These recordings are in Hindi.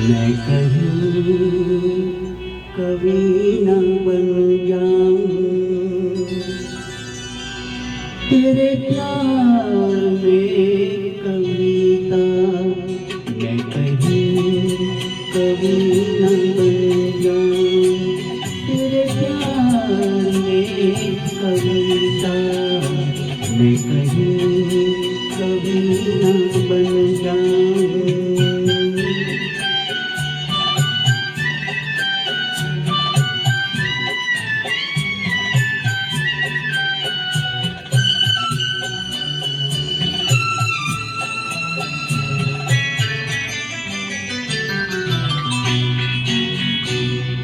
मैं कहीं कभी न बन जाऊं तेरे प्यार में कविता। मैं कहीं कभी न बन जाऊं तेरे प्यार में कविता। मैं कहीं कभी न बन जाऊं।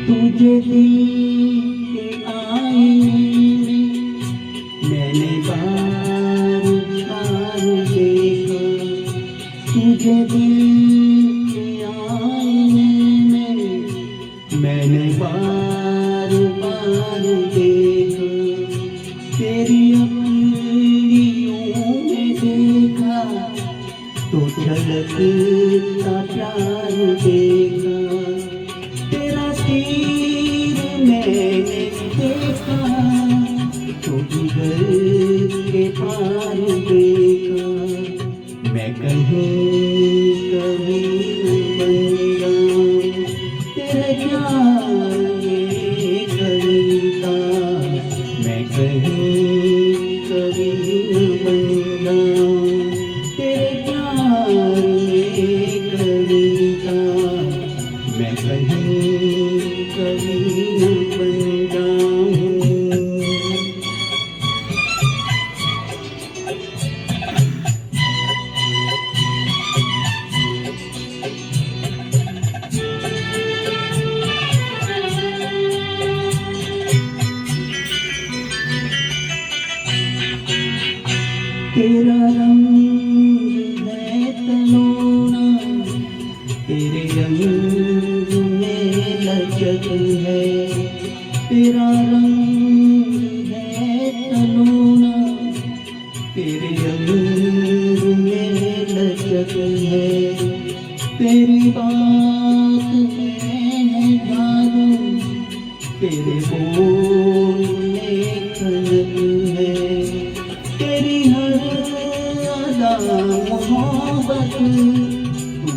तुझे दिल के आईने में मैंने बार बार देखा। तुझे दिल के आईने में मैंने बार बार देखा। तेरी अखियों में देखा तो झलकता प्यार देखा। तीर मैंने देखा तो जिगर के पार देखा। मैं कहीं कभी न बन जाऊं तेरे प्यार में कविता। मैं कहीं कभी न बन जाऊं तेरे प्यार में कविता। मैं कहीं कभी न बन जाऊं। तेरा रंग है तलोना तेरे रंग में लचक है। तेरा रंग है तलोना तेरे रंग में लचक है। तेरी बात में है जादू तेरे बोल में खनक है। तेरी हर अदा मोहब्बत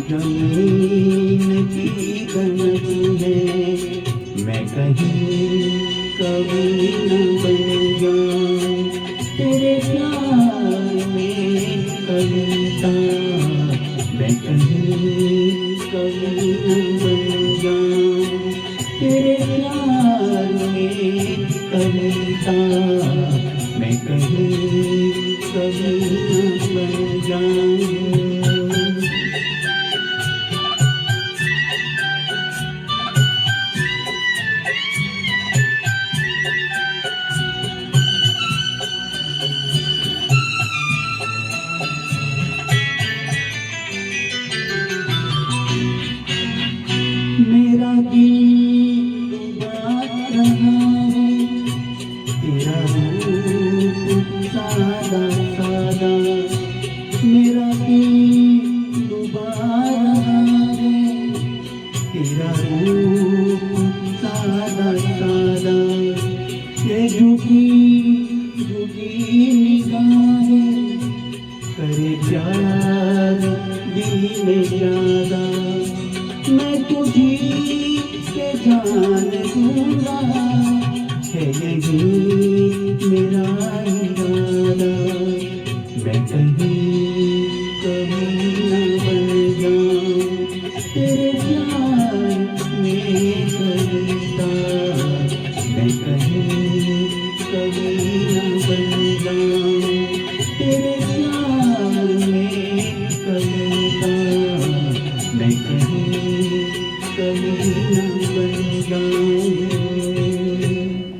जमीन की कनक है। मैं कहीं कभी न बन जाऊं तेरे प्यार में कविता। मैं कहीं कभी न बन जाऊं तेरे प्यार में कविता। मैं कहीं कभी न बन जाऊं। मेरा दिल बात रहा है तेरा रूप सादा सादा। मेरा दिल रहा है तेरा रूप सादा सादा। ये झुकी झुकी निगाहें करे प्यार दिल में ज्यादा। मैं तुझी के जान दूंगा है यही मेरा इरादा। मैं कहीं कभी न बन जाऊं तेरे